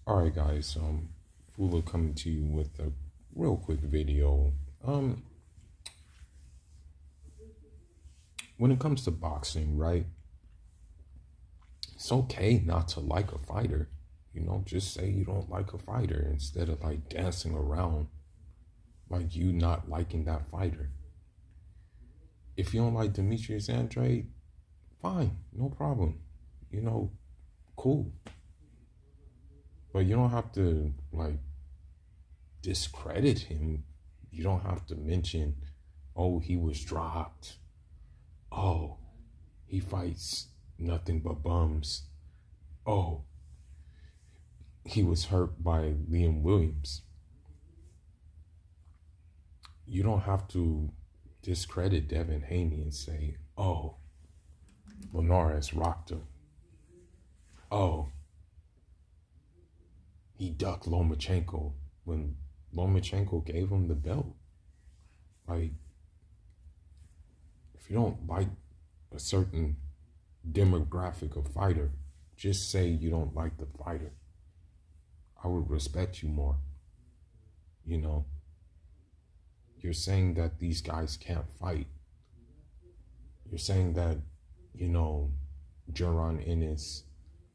All right, guys. Fula coming to you with a real quick video. When it comes to boxing, right? It's okay not to like a fighter. Just say you don't like a fighter instead of like dancing around like you not liking that fighter. If you don't like Demetrius Andrade, fine, no problem. Cool. But you don't have to like discredit him. You don't have to mention, oh, he was dropped. Oh, he fights nothing but bums. Oh, he was hurt by Liam Williams. You don't have to discredit Devin Haney and say, oh, Linares rocked him. Oh, he ducked Lomachenko when Lomachenko gave him the belt. Like, if you don't like a certain demographic of fighter, just say you don't like the fighter. I would respect you more. You're saying that these guys can't fight. You're saying that, Jaron Ennis,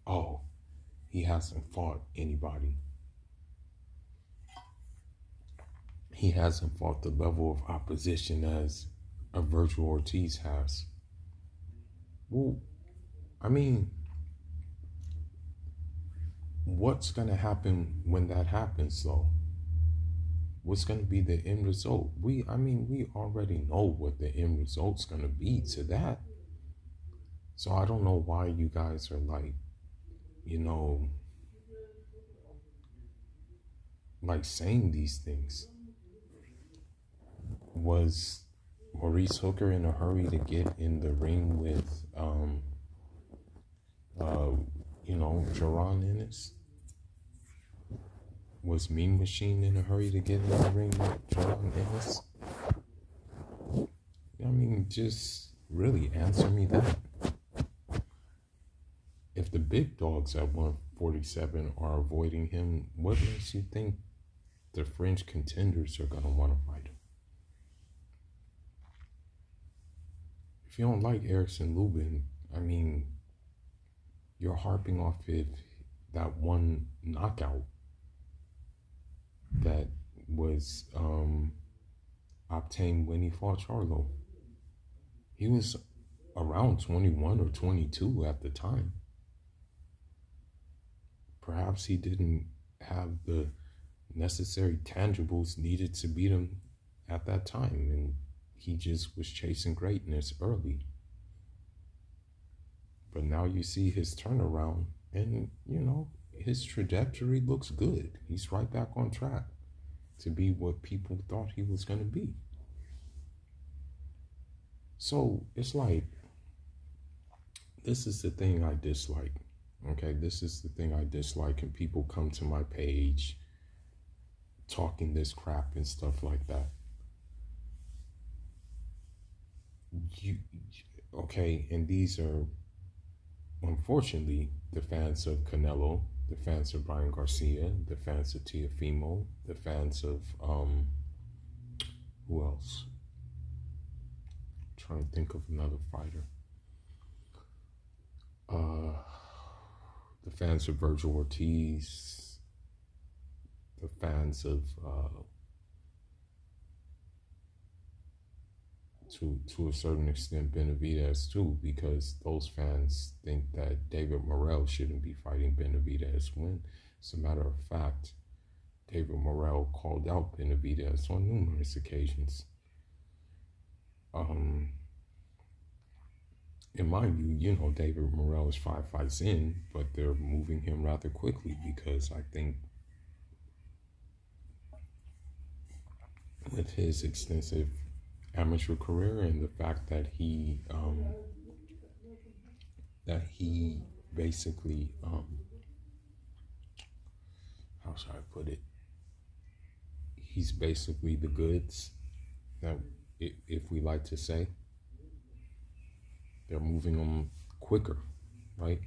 oh, he hasn't fought anybody. He hasn't fought the level of opposition as a Virgil Ortiz has. Well, I mean, what's going to happen when that happens, though? What's going to be the end result? We already know what the end result's going to be to that. So I don't know why you guys are like, like saying these things. Was Maurice Hooker in a hurry to get in the ring with, Jaron Ennis? Was Mean Machine in a hurry to get in the ring with Jaron Ennis? Just really answer me that. If the big dogs at 147 are avoiding him, what makes you think the fringe contenders are going to want to fight him? If you don't like Erickson Lubin, you're harping off of that one knockout that was obtained when he fought Charlo. He was around 21 or 22 at the time. Perhaps he didn't have the necessary tangibles needed to beat him at that time, and he just was chasing greatness early. But now you see his turnaround, and his trajectory looks good. He's right back on track to be what people thought he was going to be. So it's like, this is the thing I dislike. Okay, this is the thing I dislike, and people come to my page talking this crap and stuff like that. Okay, and these are, unfortunately, the fans of Canelo, the fans of Brian Garcia, the fans of Teofimo, the fans of, who else? I'm trying to think of another fighter. The fans of Virgil Ortiz, the fans of, to a certain extent, Benavidez too, because those fans think that David Morrell shouldn't be fighting Benavidez, when, as a matter of fact, David Morrell called out Benavidez on numerous occasions. In my view, David Morrell is 5 fights in, but they're moving him rather quickly, because I think with his extensive amateur career and the fact that he basically how should I put it, he's basically the goods, that if we like to say, they're moving him quicker, right?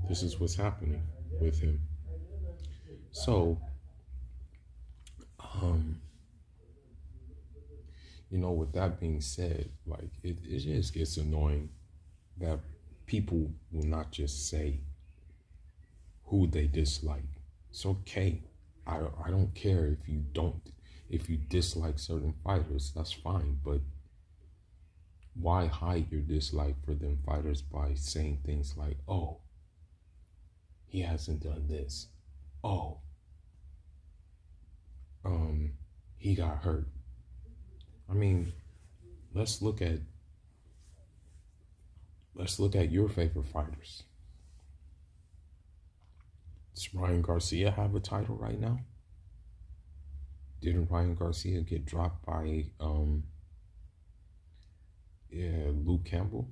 This is what's happening. with him. So, um, with that being said, like it just gets annoying that people will not just say who they dislike. It's okay. I don't care if you dislike certain fighters, that's fine, but why hide your dislike for them fighters by saying things like, oh, he hasn't done this. Oh, he got hurt. I mean, let's look at your favorite fighters. Does Ryan Garcia have a title right now? Didn't Ryan Garcia get dropped by Luke Campbell?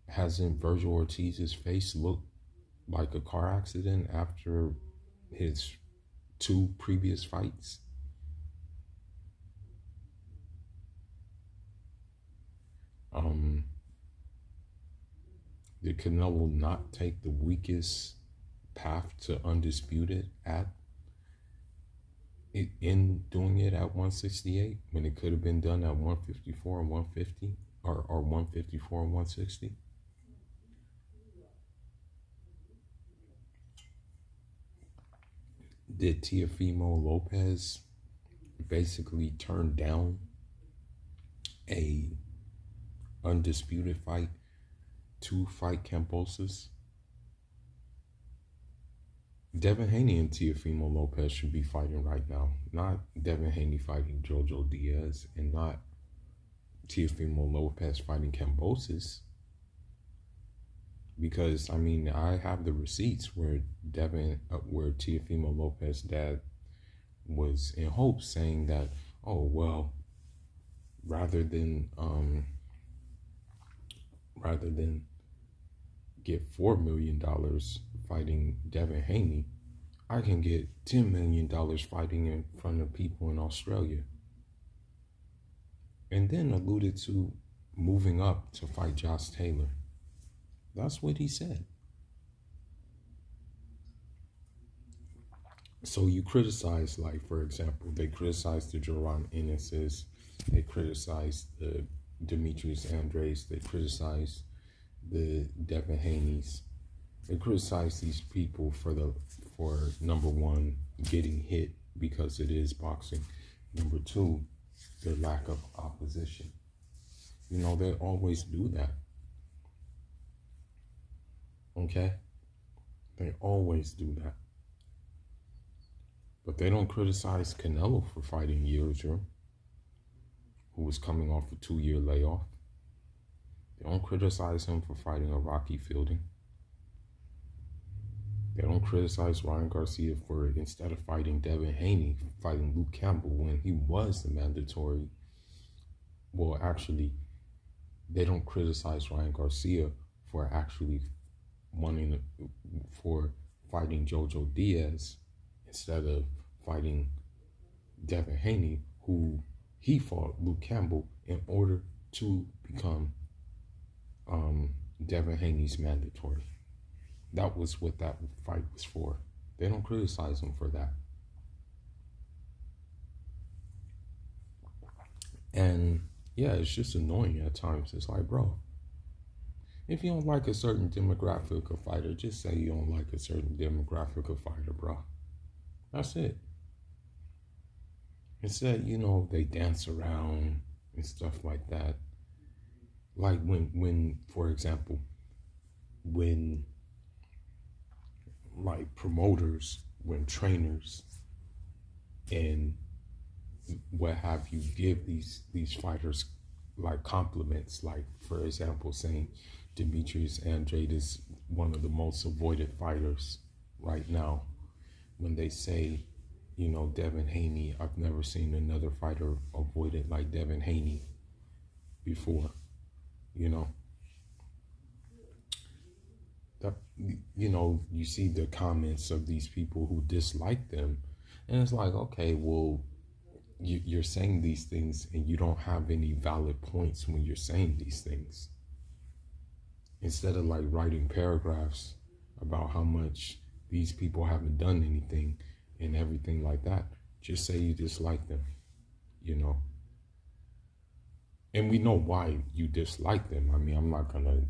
Hasn't Virgil Ortiz's face look like a car accident after his 2 previous fights? Did Canelo not take the weakest path to undisputed in doing it at 168 when it could have been done at 154 and 150 or 154 and 160? Did Teofimo Lopez basically turn down a undisputed fight to fight Kambosos? Devin Haney and Teofimo Lopez should be fighting right now. Not Devin Haney fighting Jojo Diaz and not Teofimo Lopez fighting Kambosos. Because, I mean, I have the receipts where Teofimo Lopez's dad was in hopes saying that, oh, well, rather than get $4 million fighting Devin Haney, I can get $10 million fighting in front of people in Australia. And then alluded to moving up to fight Josh Taylor. That's what he said. So you criticize, like, for example, they criticized the Jaron Ennis's, they criticized the Demetrius Andrade, they criticized the Devin Haney's. They criticize these people for number one, getting hit because it is boxing. Number two, their lack of opposition. They always do that. Okay? They always do that. But they don't criticize Canelo for fighting Yildirim, who was coming off a 2-year layoff. They don't criticize him for fighting a Rocky Fielding. They don't criticize Ryan Garcia for, instead of fighting Devin Haney, fighting Luke Campbell when he was the mandatory. Well, actually, they don't criticize Ryan Garcia for actually for fighting Jojo Diaz instead of fighting Devin Haney, who he fought Luke Campbell in order to become Devin Haney's mandatory. That was what that fight was for. They don't criticize him for that. And yeah, it's just annoying at times. It's like, bro, if you don't like a certain demographic of fighter, just say you don't like a certain demographic of fighter, bro. That's it. Instead, they dance around and stuff like that. Like when for example, when like promoters, when trainers and what have you give these fighters like compliments, like for example saying Demetrius Andrade is one of the most avoided fighters right now. When they say, Devin Haney, I've never seen another fighter avoided like Devin Haney before, That, you see the comments of these people who dislike them, and it's like, okay, well, you're saying these things and you don't have any valid points when you're saying these things. Instead of like writing paragraphs about how much these people haven't done anything and everything like that, just say you dislike them, you know. And we know why you dislike them. I mean, I'm not going to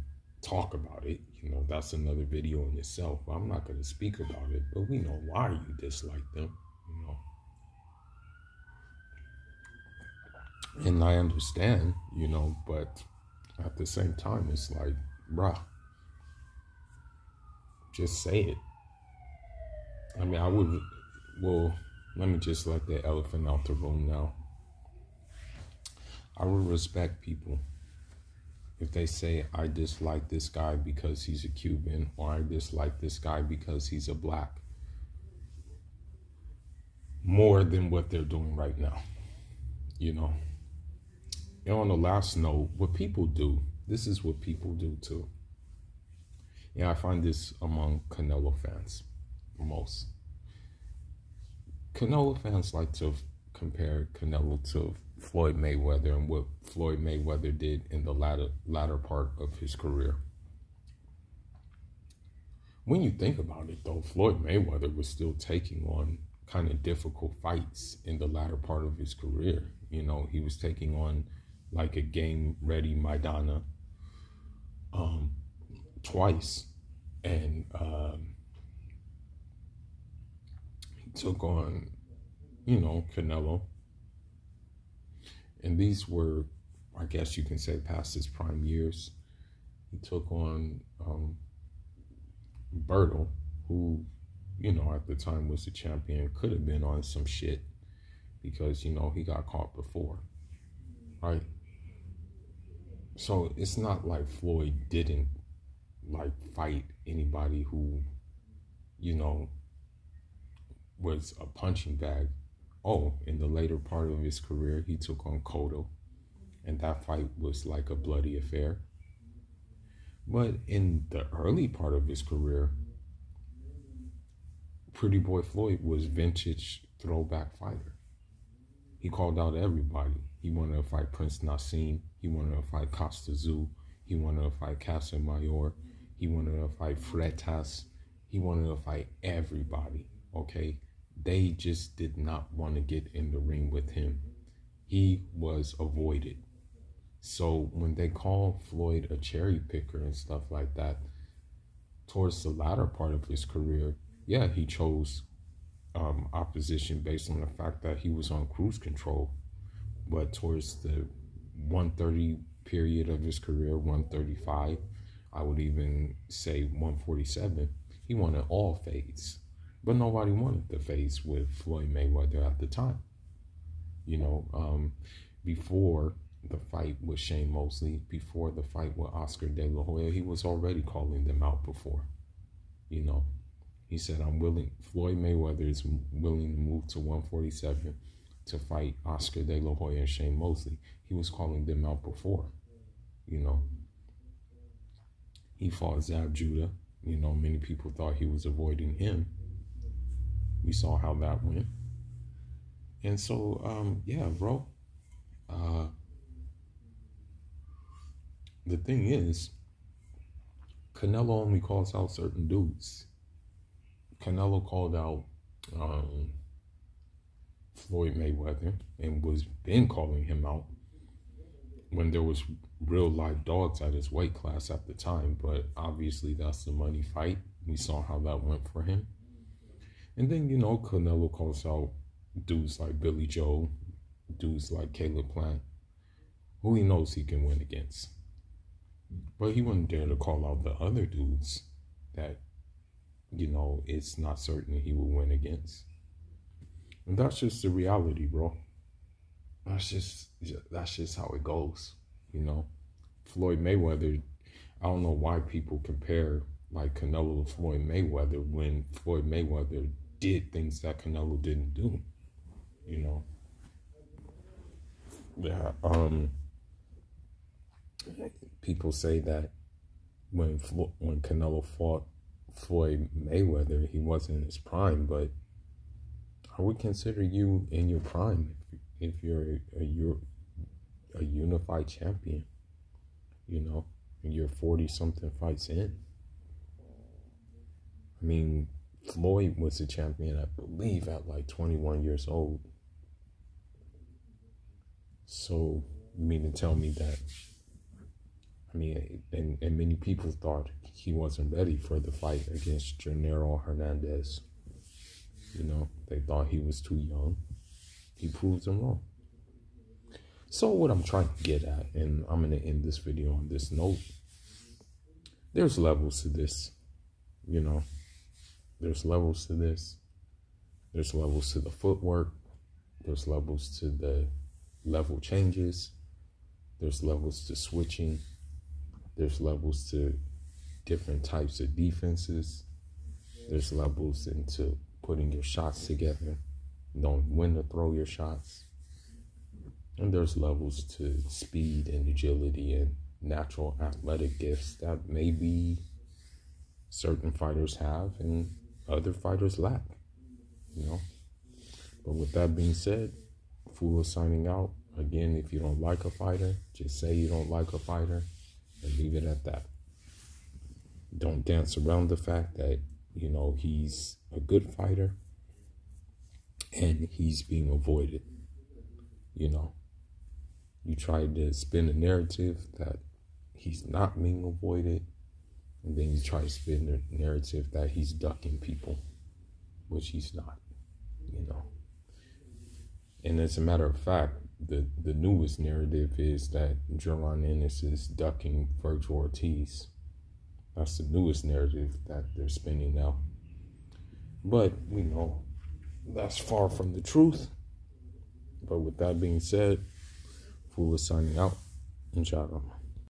talk about it. You know, that's another video in itself. I'm not going to speak about it, but we know why you dislike them, you know. And I understand, you know, but at the same time, it's like, bruh, just say it. I mean, well, let me just let the elephant out the room now. I would respect people if they say, I dislike this guy because he's a Cuban, or I dislike this guy because he's a black, more than what they're doing right now, you know. And on the last note, what people do, this is what people do too. Yeah, I find this among Canelo fans most. Canelo fans like to compare Canelo to Floyd Mayweather and what Floyd Mayweather did in the latter part of his career. When you think about it, though, Floyd Mayweather was still taking on kind of difficult fights in the latter part of his career. You know, he was taking on like a game-ready Maidana twice, and he took on, you know, Canelo. And these were, I guess you can say, past his prime years. He took on Berto, who, you know, at the time was the champion, could have been on some shit because, you know, he got caught before, right? So it's not like Floyd didn't, like, fight anybody who, you know, was a punching bag. Oh, in the later part of his career, he took on Cotto, and that fight was like a bloody affair. But in the early part of his career, Pretty Boy Floyd was vintage throwback fighter. He called out everybody. He wanted to fight Prince Nassim. He wanted to fight Costa Zoo. He wanted to fight Casamayor. He wanted to fight Freitas. He wanted to fight everybody, okay? They just did not want to get in the ring with him. He was avoided. So when they call Floyd a cherry picker and stuff like that, towards the latter part of his career, yeah, he chose opposition based on the fact that he was on cruise control. But towards the 130 period of his career, 135, I would even say 147, he wanted all fades. But nobody wanted the face with Floyd Mayweather at the time. You know, before the fight with Shane Mosley, before the fight with Oscar De La Hoya, he was already calling them out before. You know, he said, Floyd Mayweather is willing to move to 147 to fight Oscar De La Hoya and Shane Mosley. He was calling them out before, you know. He fought Zab Judah. You know, many people thought he was avoiding him. We saw how that went. And so, yeah, bro. The thing is, Canelo only calls out certain dudes. Canelo called out Floyd Mayweather and was been calling him out when there was real live dogs at his weight class at the time. But obviously that's the money fight. We saw how that went for him. And then, you know, Canelo calls out dudes like Billy Joe, dudes like Caleb Plant, who he knows he can win against. But he wouldn't dare to call out the other dudes that, you know, it's not certain he will win against. And that's just the reality, bro. That's just how it goes, you know. Floyd Mayweather, I don't know why people compare like Canelo to Floyd Mayweather when Floyd Mayweather did things that Canelo didn't do, you know. Yeah, people say that when Canelo fought Floyd Mayweather, he wasn't in his prime, but I would consider you in your prime if you're a unified champion, you know, and you're 40 something fights in. I mean, Floyd was a champion, I believe, at like 21 years old. So you mean to tell me that, I mean, and many people thought he wasn't ready for the fight against Gennaro Hernandez. You know, they thought he was too young. He proves them wrong. So what I'm trying to get at, and I'm going to end this video on this note, there's levels to this, you know. There's levels to this. There's levels to the footwork. There's levels to the level changes. There's levels to switching. There's levels to different types of defenses. There's levels into putting your shots together, knowing when to throw your shots. And there's levels to speed and agility and natural athletic gifts that maybe certain fighters have and other fighters lack, you know. But with that being said, Fula signing out. Again, if you don't like a fighter, just say you don't like a fighter and leave it at that. Don't dance around the fact that, you know, he's a good fighter and he's being avoided. You know, you try to spin a narrative that he's not being avoided, and then you try to spin the narrative that he's ducking people, which he's not, you know. And as a matter of fact, the newest narrative is that Jaron Ennis is ducking Vergil Ortiz. That's the newest narrative that they're spinning now. But we know that's far from the truth. But with that being said, Fula signing out. Inshallah.